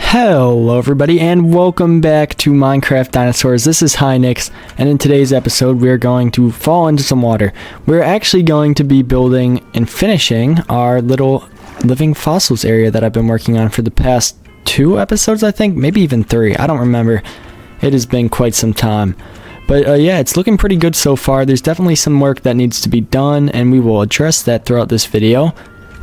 Hello everybody and welcome back to Minecraft Dinosaurs. This is Hynix, and in today's episode we're going to fall into some water. We're actually going to be building and finishing our little living fossils area that I've been working on for the past 2 episodes, I think, maybe even 3, I don't remember. It has been quite some time. But yeah, it's looking pretty good so far. There's definitely some work that needs to be done, and we will address that throughout this video.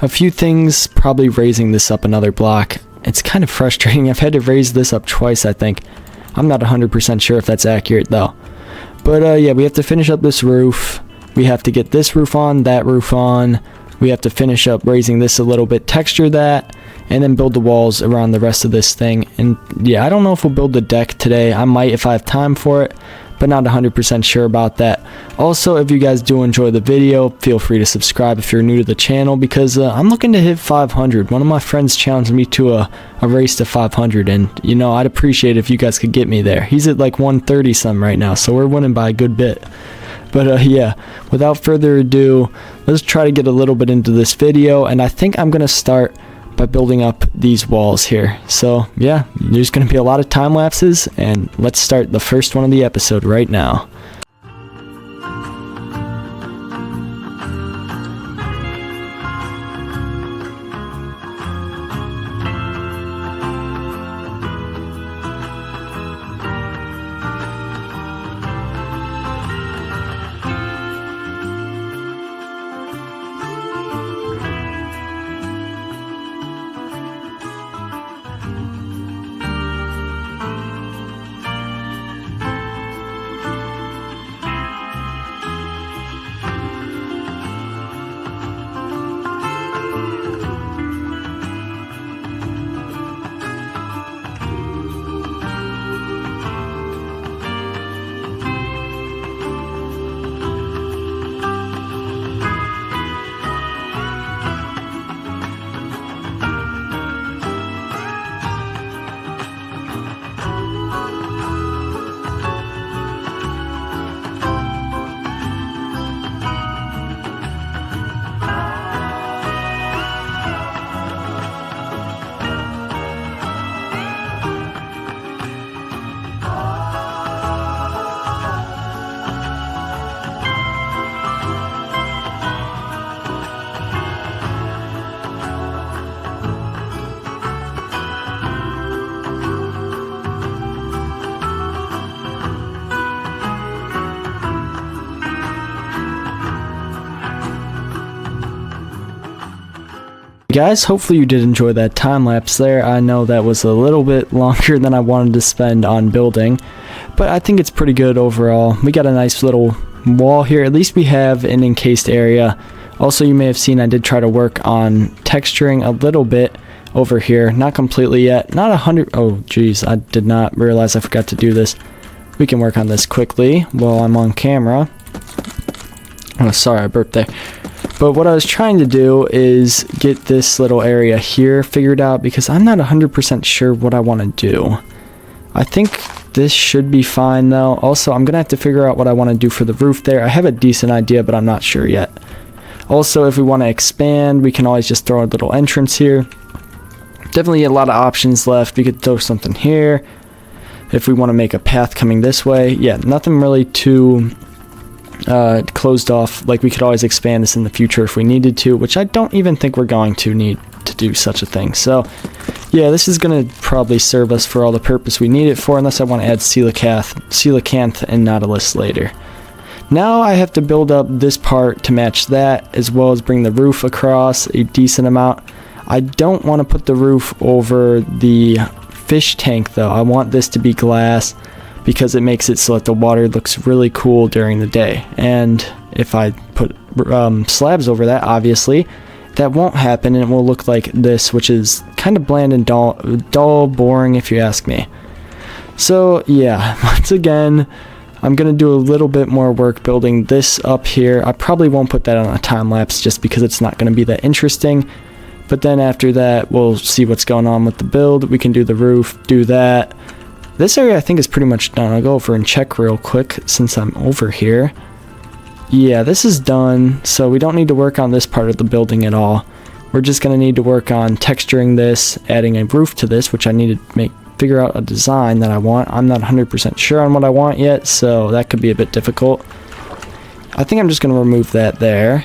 A few things, probably raising this up another block. It's kind of frustrating. I've had to raise this up twice, I think. I'm not 100% sure if that's accurate, though. But yeah, we have to finish up this roof. We have to get this roof on, that roof on. We have to finish up raising this a little bit, texture that, and then build the walls around the rest of this thing. And yeah, I don't know if we'll build the deck today. I might if I have time for it, but not 100% sure about that. Also, if you guys do enjoy the video, feel free to subscribe if you're new to the channel, because I'm looking to hit 500. One of my friends challenged me to a race to 500, and you know, I'd appreciate if you guys could get me there. He's at like 130 some right now, so we're winning by a good bit. But yeah, without further ado, let's try to get a little bit into this video, and I think I'm gonna start by building up these walls here. So yeah, there's going to be a lot of time lapses, and let's start the first one of the episode right now. Guys, hopefully you did enjoy that time lapse there. I know that was a little bit longer than I wanted to spend on building, but I think it's pretty good overall. We got a nice little wall here. At least we have an encased area. Also, you may have seen I did try to work on texturing a little bit over here. Not completely yet. Not 100. Oh, geez, I did not realize I forgot to do this. We can work on this quickly while I'm on camera. Oh, sorry, I burped there. But what I was trying to do is get this little area here figured out, because I'm not 100% sure what I want to do. I think this should be fine though. Also, I'm going to have to figure out what I want to do for the roof there. I have a decent idea, but I'm not sure yet. Also, if we want to expand, we can always just throw a little entrance here. Definitely a lot of options left. We could throw something here. If we want to make a path coming this way. Yeah, nothing really too closed off. Like, we could always expand this in the future if we needed to, which I don't even think we're going to need to do such a thing. So yeah, this is going to probably serve us for all the purpose we need it for, unless I want to add coelacanth and nautilus later. Now I have to build up this part to match that, as well as bring the roof across a decent amount. I don't want to put the roof over the fish tank though. I want this to be glass, because it makes it so that the water looks really cool during the day. And if I put slabs over that, obviously, that won't happen, and it will look like this, which is kind of bland and dull, boring if you ask me. So yeah, once again, I'm going to do a little bit more work building this up here. I probably won't put that on a time lapse just because it's not going to be that interesting. But then after that, we'll see what's going on with the build. We can do the roof, do that. This area I think is pretty much done. I'll go over and check real quick since I'm over here. Yeah, this is done, so we don't need to work on this part of the building at all. we're just going to need to work on texturing this, adding a roof to this, which I need to figure out a design that I want. I'm not 100% sure on what I want yet, so that could be a bit difficult. I think I'm just going to remove that there.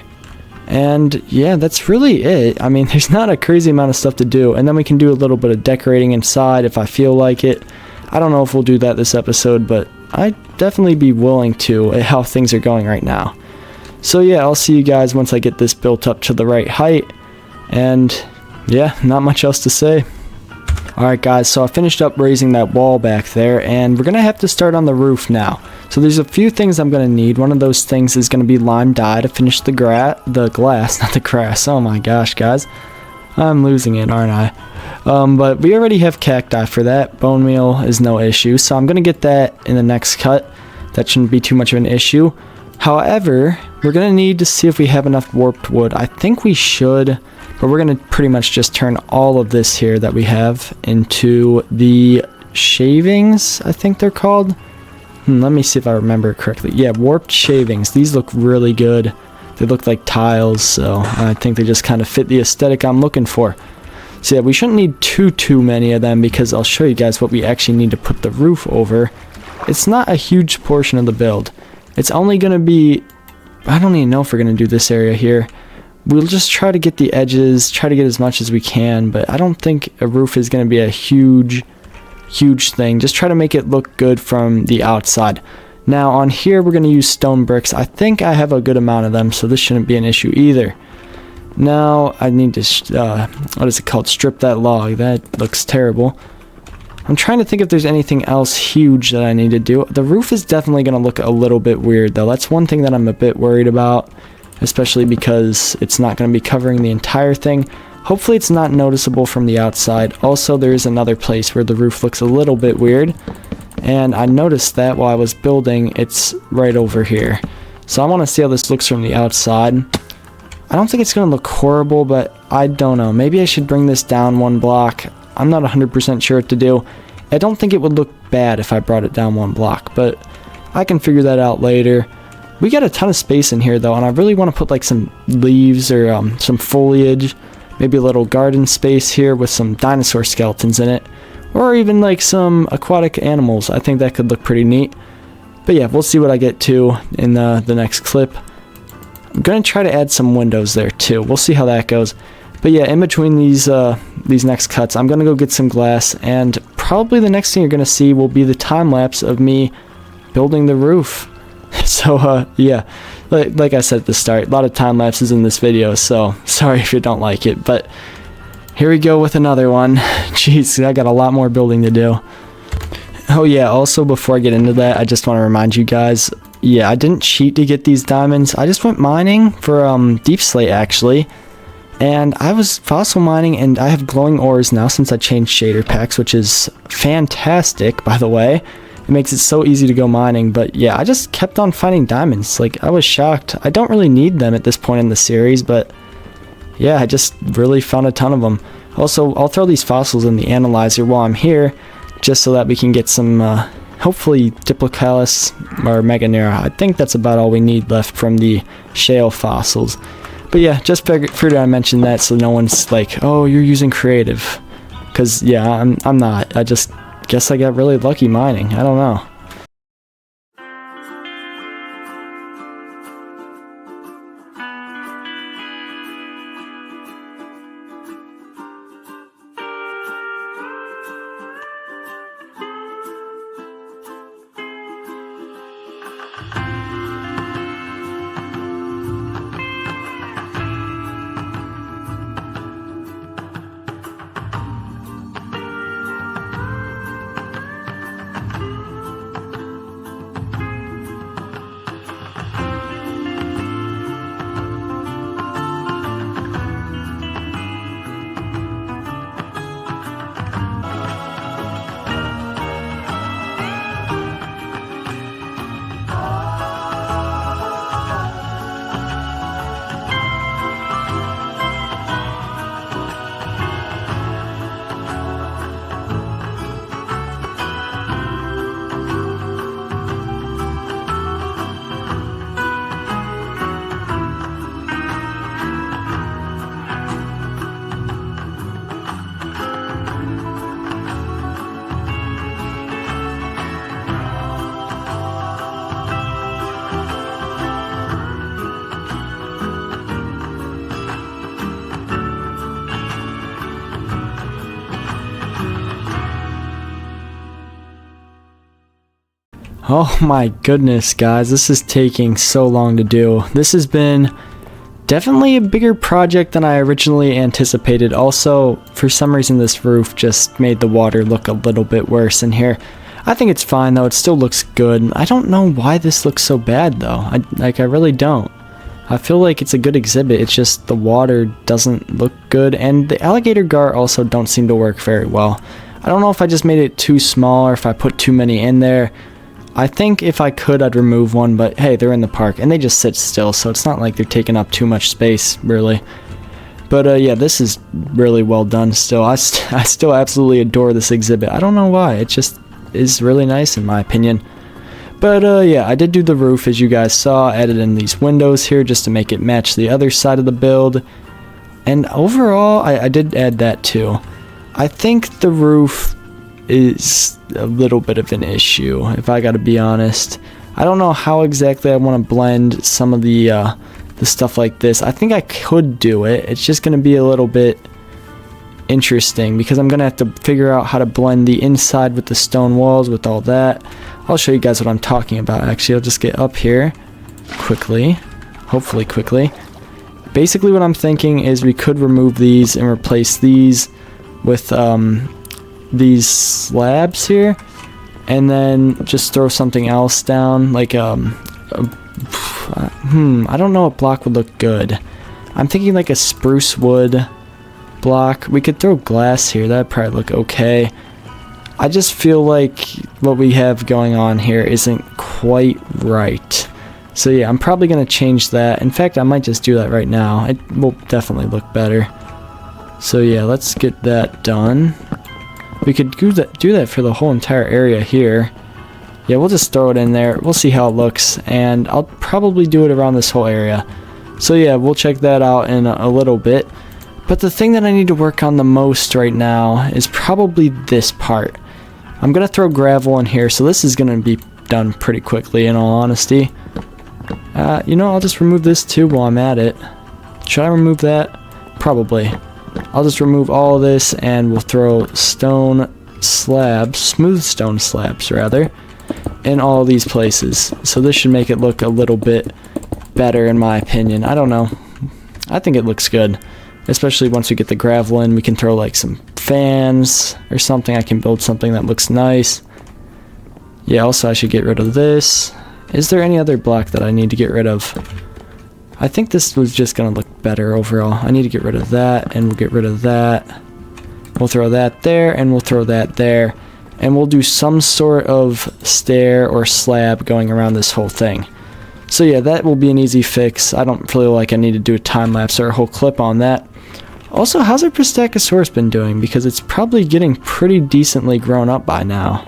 And yeah, that's really it. I mean, there's not a crazy amount of stuff to do. And then we can do a little bit of decorating inside if I feel like it. I don't know if we'll do that this episode, but I'd definitely be willing to at how things are going right now. So yeah, I'll see you guys once I get this built up to the right height. And yeah, not much else to say. Alright guys, so I finished up raising that wall back there, and we're going to have to start on the roof now. So there's a few things I'm going to need. One of those things is going to be lime dye to finish the glass, not the grass. Oh my gosh, guys. I'm losing it, aren't I? But we already have cacti for that. Bone meal is no issue, so I'm going to get that in the next cut. That shouldn't be too much of an issue. However, we're going to need to see if we have enough warped wood. I think we should, but we're going to pretty much just turn all of this here that we have into the shavings, I think they're called. Let me see if I remember correctly. Yeah, warped shavings. These look really good. They look like tiles, so I think they just kind of fit the aesthetic I'm looking for. So yeah, we shouldn't need too many of them, because I'll show you guys what we actually need to put the roof over. It's not a huge portion of the build. It's only going to be, I don't even know if we're going to do this area here. We'll just try to get the edges, try to get as much as we can, but I don't think a roof is going to be a huge thing. Just try to make it look good from the outside. Now on here we're going to use stone bricks. I think I have a good amount of them, so this shouldn't be an issue either. Now I need to, what is it called? Strip that log. That looks terrible. I'm trying to think if there's anything else huge that I need to do. The roof is definitely going to look a little bit weird though. That's one thing that I'm a bit worried about, especially because it's not going to be covering the entire thing. Hopefully it's not noticeable from the outside. Also, there is another place where the roof looks a little bit weird, and I noticed that while I was building. It's right over here. So I want to see how this looks from the outside. I don't think it's going to look horrible, but I don't know. Maybe I should bring this down one block. I'm not 100% sure what to do. I don't think it would look bad if I brought it down one block, but I can figure that out later. We got a ton of space in here though, and I really want to put like some leaves or some foliage, maybe a little garden space here with some dinosaur skeletons in it, or even like some aquatic animals. I think that could look pretty neat. But yeah, we'll see what I get to in the next clip. I'm going to try to add some windows there too. We'll see how that goes. But yeah, in between these next cuts, I'm going to go get some glass, and probably the next thing you're going to see will be the time lapse of me building the roof. So yeah, like I said at the start, a lot of time lapses in this video, so sorry if you don't like it, but here we go with another one. Jeez, I got a lot more building to do. Oh yeah, also before I get into that, I just want to remind you guys, yeah, I didn't cheat to get these diamonds. I just went mining for deep slate actually, and I was fossil mining, and I have glowing ores now since I changed shader packs, which is fantastic, by the way. It makes it so easy to go mining. But yeah, I just kept on finding diamonds. Like, I was shocked. I don't really need them at this point in the series, but yeah, I just really found a ton of them. Also, I'll throw these fossils in the analyzer while I'm here, just so that we can get some hopefully Diplocalus or Meganera. I think that's about all we need left from the shale fossils. But yeah, just figured I'd mention that so no one's like, oh, you're using creative. Because yeah, I'm not. I just guess I got really lucky mining. I don't know. Oh my goodness, guys, this is taking so long to do. This has been definitely a bigger project than I originally anticipated. Also, for some reason this roof just made the water look a little bit worse in here. I think it's fine though, it still looks good. I don't know why this looks so bad though. I really don't. I feel like it's a good exhibit, it's just the water doesn't look good, and the alligator gar also don't seem to work very well. I don't know if I just made it too small or if I put too many in there. I think if I could, I'd remove one, but hey, they're in the park, and they just sit still, so it's not like they're taking up too much space, really. But yeah, this is really well done still. I still absolutely adore this exhibit. I don't know why, it just is really nice in my opinion. But yeah, I did do the roof, as you guys saw, added in these windows here just to make it match the other side of the build. And overall, I did add that too. I think the roof is a little bit of an issue, if I gotta be honest. I don't know how exactly I want to blend some of the stuff like this. I think I could do it. It's just gonna be a little bit interesting because I'm gonna have to figure out how to blend the inside with the stone walls with all that. I'll show you guys what I'm talking about. Actually, I'll just get up here quickly, hopefully quickly. Basically what I'm thinking is we could remove these and replace these with these slabs here, and then just throw something else down, like I don't know what block would look good. I'm thinking like a spruce wood block. We could throw glass here, that'd probably look okay. I just feel like what we have going on here isn't quite right. So yeah, I'm probably gonna change that. In fact, I might just do that right now. It will definitely look better. So yeah, let's get that done. We could do that for the whole entire area here. Yeah, we'll just throw it in there. We'll see how it looks, and I'll probably do it around this whole area. So yeah, we'll check that out in a little bit. But the thing that I need to work on the most right now is probably this part. I'm gonna throw gravel in here, so this is gonna be done pretty quickly in all honesty. You know, I'll just remove this too while I'm at it. Should I remove that? Probably. I'll just remove all of this and we'll throw stone slabs, smooth stone slabs rather, in all these places. So this should make it look a little bit better in my opinion. I don't know. I think it looks good. Especially once we get the gravel in, we can throw like some fans or something. I can build something that looks nice. Yeah, also I should get rid of this. Is there any other block that I need to get rid of? I think this was just gonna look better overall. I need to get rid of that, and we'll get rid of that. We'll throw that there, and we'll throw that there. And we'll do some sort of stair or slab going around this whole thing. So yeah, that will be an easy fix. I don't feel like I need to do a time lapse or a whole clip on that. Also, how's our Pistachosaurus been doing? Because it's probably getting pretty decently grown up by now.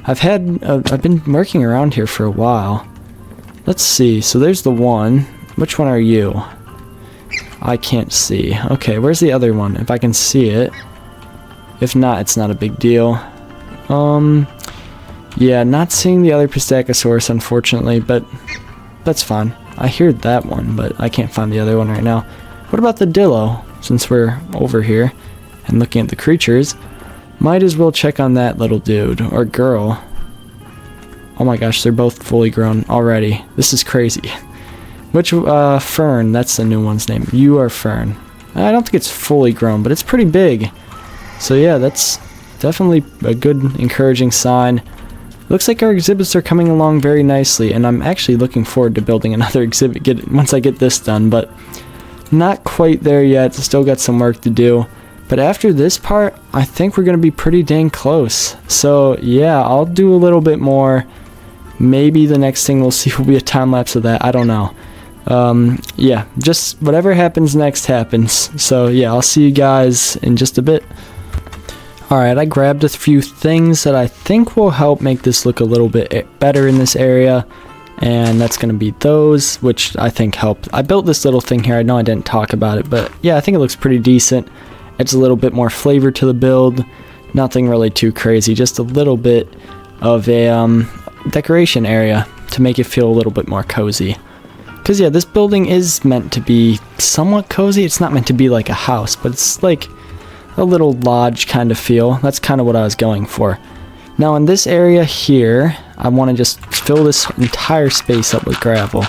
I've been working around here for a while. Let's see, so there's the one. Which one are you? I can't see. Okay, where's the other one? If I can see it. If not, it's not a big deal. Yeah, not seeing the other Pistachosaurus, unfortunately, but that's fine. I hear that one, but I can't find the other one right now. What about the Dillo? Since we're over here and looking at the creatures, might as well check on that little dude, or girl. Oh my gosh, they're both fully grown already. This is crazy. Which, Fern, that's the new one's name. You are Fern. I don't think it's fully grown, but it's pretty big. So yeah, that's definitely a good, encouraging sign. Looks like our exhibits are coming along very nicely, and I'm actually looking forward to building another exhibit once I get this done, but not quite there yet. Still got some work to do. But after this part, I think we're going to be pretty dang close. So yeah, I'll do a little bit more. Maybe the next thing we'll see will be a time lapse of that. I don't know. Yeah, just whatever happens next happens. So yeah, I'll see you guys in just a bit. Alright, I grabbed a few things that I think will help make this look a little bit better in this area. And that's going to be those, which I think helped. I built this little thing here. I know I didn't talk about it, but yeah, I think it looks pretty decent. Adds a little bit more flavor to the build. Nothing really too crazy, just a little bit of a decoration area to make it feel a little bit more cozy. Because yeah, this building is meant to be somewhat cozy. It's not meant to be like a house, but it's like a little lodge kind of feel. That's kind of what I was going for. Now in this area here, I want to just fill this entire space up with gravel.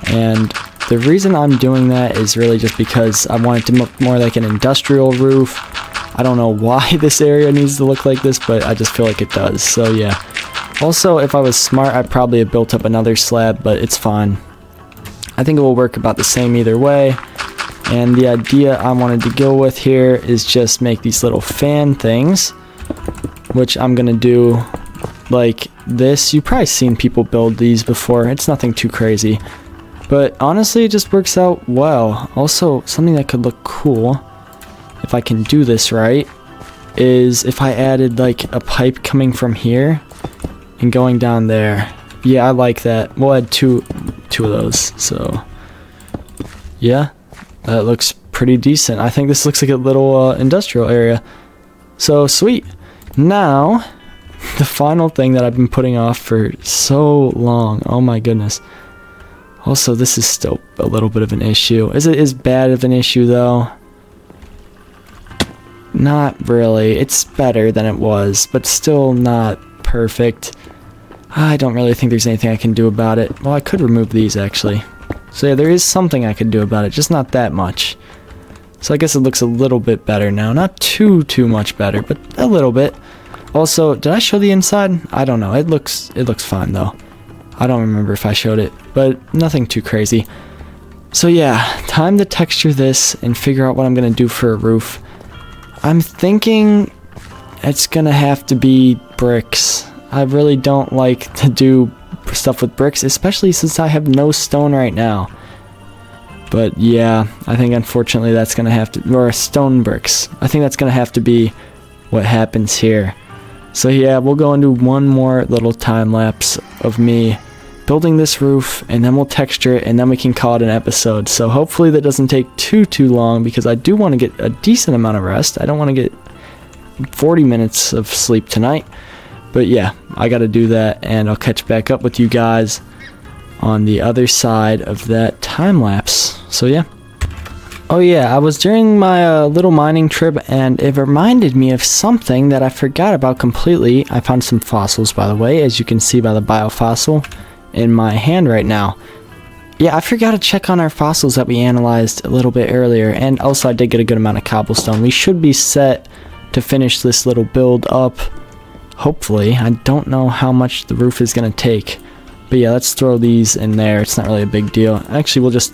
And the reason I'm doing that is really just because I want it to look more like an industrial roof. I don't know why this area needs to look like this, but I just feel like it does. So yeah. Also, if I was smart, I'd probably have built up another slab, but it's fine. I think it will work about the same either way. And the idea I wanted to go with here is just make these little fan things, which I'm gonna do like this. You've probably seen people build these before. It's nothing too crazy, but honestly it just works out well. Also, something that could look cool, if I can do this right, is if I added like a pipe coming from here and going down there. Yeah, I like that. We'll add two of those. So yeah, that looks pretty decent. I think this looks like a little industrial area. So sweet. Now, the final thing that I've been putting off for so long. Oh my goodness. Also, this is still a little bit of an issue. Is it as bad of an issue though? Not really. It's better than it was, but still not perfect. I don't really think there's anything I can do about it. Well, I could remove these actually. So yeah, there is something I could do about it, just not that much. So I guess it looks a little bit better now. Not too much better, but a little bit. Also, did I show the inside? I don't know. It looks fine though. I don't remember if I showed it, but nothing too crazy. So yeah, time to texture this and figure out what I'm gonna do for a roof. I'm thinking it's gonna have to be bricks. I really don't like to do stuff with bricks, especially since I have no stone right now. But yeah, I think unfortunately that's gonna have to, or stone bricks. I think that's gonna have to be what happens here. So yeah, we'll go into one more little time lapse of me building this roof, and then we'll texture it, and then we can call it an episode. So hopefully that doesn't take too long, because I do want to get a decent amount of rest. I don't want to get 40 minutes of sleep tonight. But yeah, I got to do that, and I'll catch back up with you guys on the other side of that time lapse. So yeah. Oh yeah, I was during my little mining trip, and it reminded me of something that I forgot about completely. I found some fossils, by the way, as you can see by the biofossil in my hand right now. Yeah, I forgot to check on our fossils that we analyzed a little bit earlier, and also I did get a good amount of cobblestone. We should be set to finish this little build up, hopefully. I don't know how much the roof is going to take, but yeah, let's throw these in there. It's not really a big deal. Actually, we'll just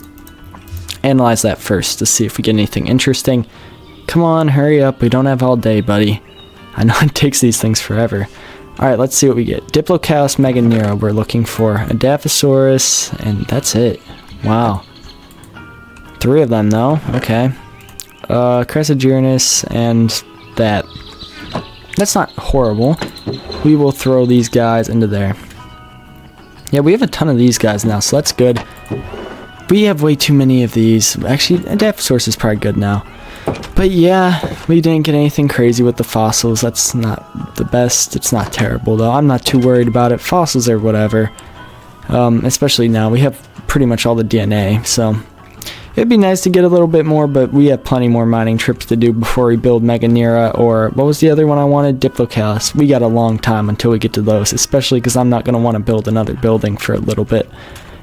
analyze that first to see if we get anything interesting. Come on, hurry up. We don't have all day, buddy. I know it takes these things forever. Alright, let's see what we get. Diplocalus meganera we're looking for. A Dilophosaurus, and that's it. Wow. 3 of them, though. Okay. Cressidurus, and that. That's not horrible. We will throw these guys into there. Yeah, we have a ton of these guys now, so that's good. We have way too many of these. Actually, a Dilophosaurus is probably good now. But yeah, we didn't get anything crazy with the fossils. That's not the best. It's not terrible, though. I'm not too worried about it. Fossils are whatever. Especially now. We have pretty much all the DNA, so it'd be nice to get a little bit more, but we have plenty more mining trips to do before we build Meganera, or what was the other one I wanted? Diplocalus. We got a long time until we get to those, especially because I'm not going to want to build another building for a little bit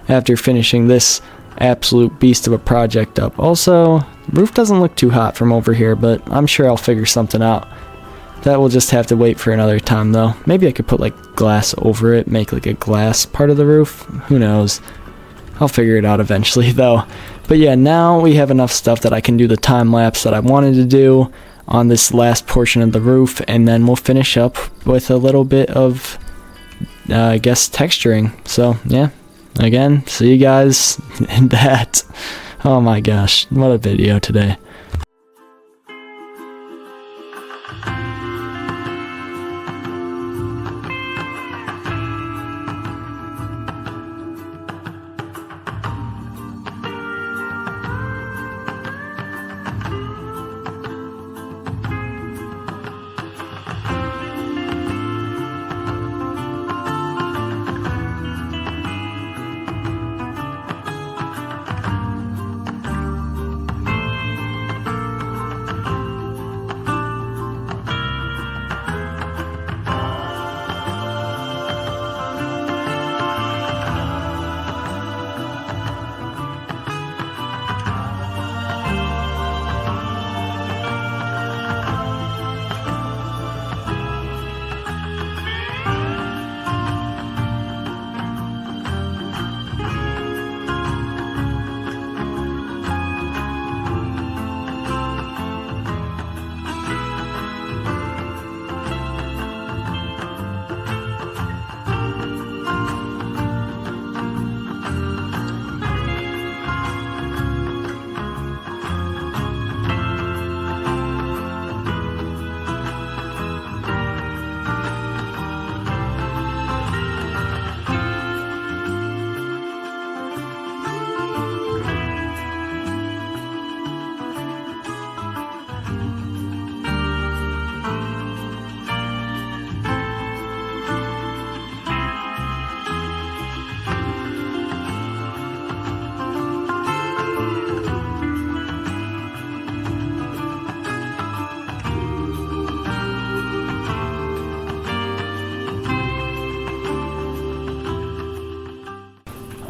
after finishing this absolute beast of a project up. Also, the roof doesn't look too hot from over here, but I'm sure I'll figure something out. That will just have to wait for another time, though. Maybe I could put like glass over it, make like a glass part of the roof. Who knows? I'll figure it out eventually, though. But yeah, now we have enough stuff that I can do the time lapse that I wanted to do on this last portion of the roof, and then we'll finish up with a little bit of, I guess, texturing. So yeah. Again, see you guys in that. Oh my gosh, what a video today.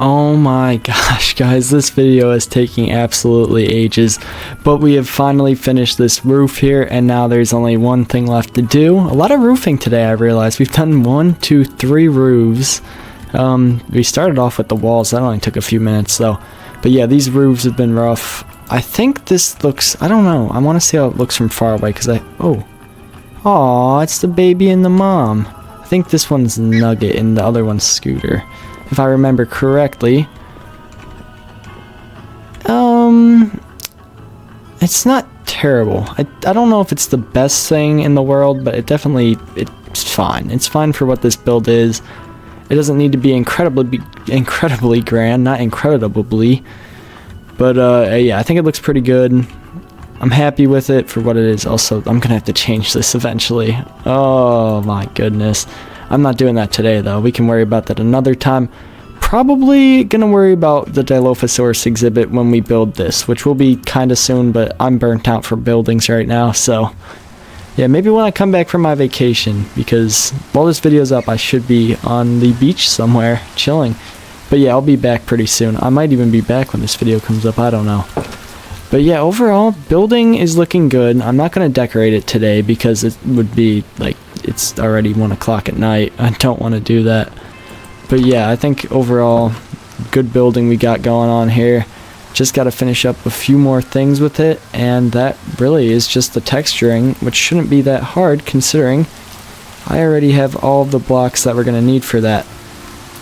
Oh my gosh, guys, this video is taking absolutely ages, but we have finally finished this roof here, and now there's only one thing left to do. A lot of roofing today, I realized. We've done 1, 2, 3 roofs. We started off with the walls. That only took a few minutes, though. But yeah, these roofs have been rough. I think this looks, I don't know. I want to see how it looks from far away, because Aw, it's the baby and the mom. I think this one's Nugget and the other one's Scooter, if I remember correctly. It's not terrible. I don't know if it's the best thing in the world, but it's fine. It's fine for what this build is. It doesn't need to be incredibly grand, not incredibly. But yeah, I think it looks pretty good. I'm happy with it for what it is. Also, I'm gonna have to change this eventually. Oh my goodness. I'm not doing that today, though. We can worry about that another time. Probably gonna worry about the Dilophosaurus exhibit when we build this, which will be kind of soon, but I'm burnt out for buildings right now, so yeah, maybe when I come back from my vacation, because while this video's up, I should be on the beach somewhere, chilling. But yeah, I'll be back pretty soon. I might even be back when this video comes up, I don't know. But yeah, overall, building is looking good. I'm not gonna decorate it today because it would be like, it's already 1 o'clock at night. I don't want to do that. But yeah, I think overall, good building we got going on here. Just got to finish up a few more things with it, and that really is just the texturing, which shouldn't be that hard considering I already have all of the blocks that we're going to need for that.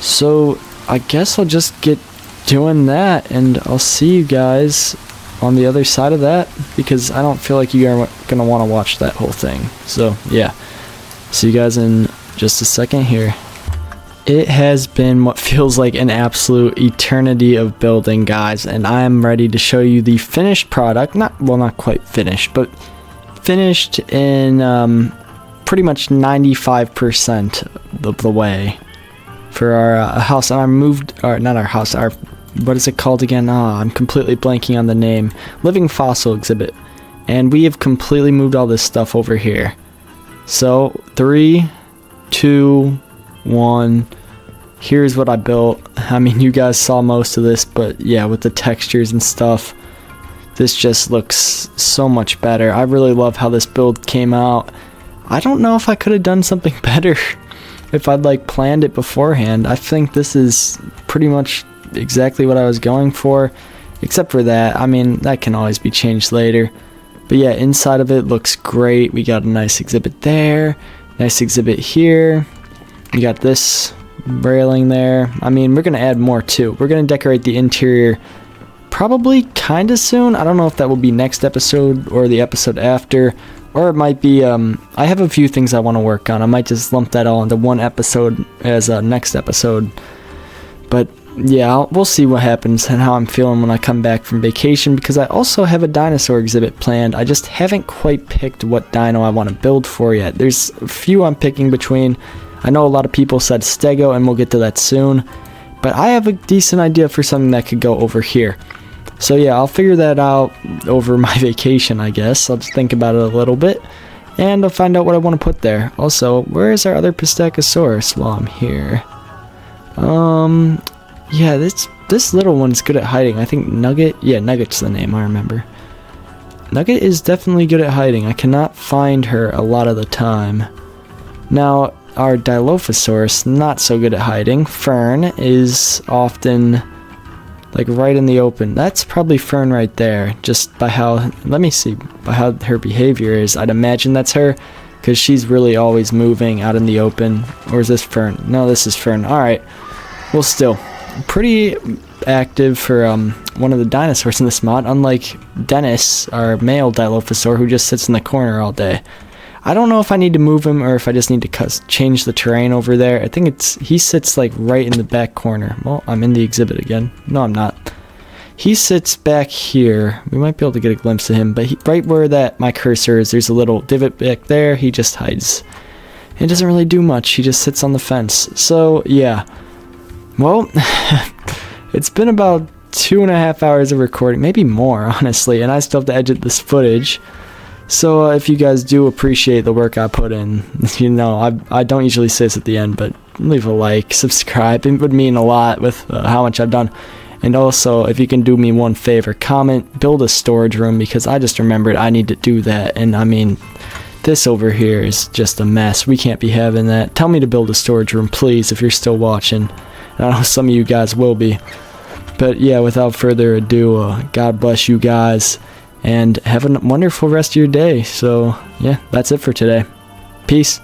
So I guess I'll just get doing that, and I'll see you guys on the other side of that, because I don't feel like you are going to want to watch that whole thing. So yeah. See you guys in just a second here. It has been what feels like an absolute eternity of building, guys, and I am ready to show you the finished product. Not quite finished, but finished in pretty much 95% of the way for our house. And what is it called again? I'm completely blanking on the name. Living Fossil exhibit. And we have completely moved all this stuff over here. So 3, 2, 1. Here's what I built. I mean, you guys saw most of this, but yeah, with the textures and stuff, this just looks so much better. I really love how this build came out. I don't know if I could have done something better if I'd like planned it beforehand. I think this is pretty much exactly what I was going for, except for that. I mean, that can always be changed later. But yeah, inside of it looks great. We got a nice exhibit there, nice exhibit here. We got this railing there. I mean, we're gonna add more too. We're gonna decorate the interior probably kind of soon. I don't know if that will be next episode or the episode after, or it might be I have a few things I want to work on. I might just lump that all into one episode as a next episode. But yeah, we'll see what happens and how I'm feeling when I come back from vacation, because I also have a dinosaur exhibit planned. I just haven't quite picked what dino I want to build for yet. There's a few I'm picking between. I know a lot of people said Stego, and we'll get to that soon, but I have a decent idea for something that could go over here. So yeah, I'll figure that out over my vacation, I guess. I'll just think about it a little bit, and I'll find out what I want to put there. Also, where is our other Pistachosaurus while I'm here? Yeah, this little one's good at hiding. I think Nugget, yeah, Nugget's the name, I remember. Nugget is definitely good at hiding. I cannot find her a lot of the time. Now, our Dilophosaurus, not so good at hiding. Fern is often, like, right in the open. That's probably Fern right there, just by how, let me see, by how her behavior is. I'd imagine that's her, because she's really always moving out in the open. Or is this Fern? No, this is Fern. Alright, well, still pretty active for one of the dinosaurs in this mod, unlike Dennis, our male Dilophosaur, who just sits in the corner all day. I don't know if I need to move him or if I just need to change the terrain over there. I think he sits like right in the back corner. Well, I'm in the exhibit again. No, I'm not. He sits back here. We might be able to get a glimpse of him, but right where my cursor is, there's a little divot back there. He just hides. He doesn't really do much. He just sits on the fence. So yeah. Well, it's been about 2.5 hours of recording, maybe more, honestly, and I still have to edit this footage. So if you guys do appreciate the work I put in, you know, I don't usually say this at the end, but leave a like, subscribe. It would mean a lot with how much I've done. And also, if you can do me one favor, comment, build a storage room, because I just remembered I need to do that. And I mean, this over here is just a mess. We can't be having that. Tell me to build a storage room, please, if you're still watching. And I know some of you guys will be. But yeah, without further ado, God bless you guys, and have a wonderful rest of your day. So yeah, that's it for today. Peace.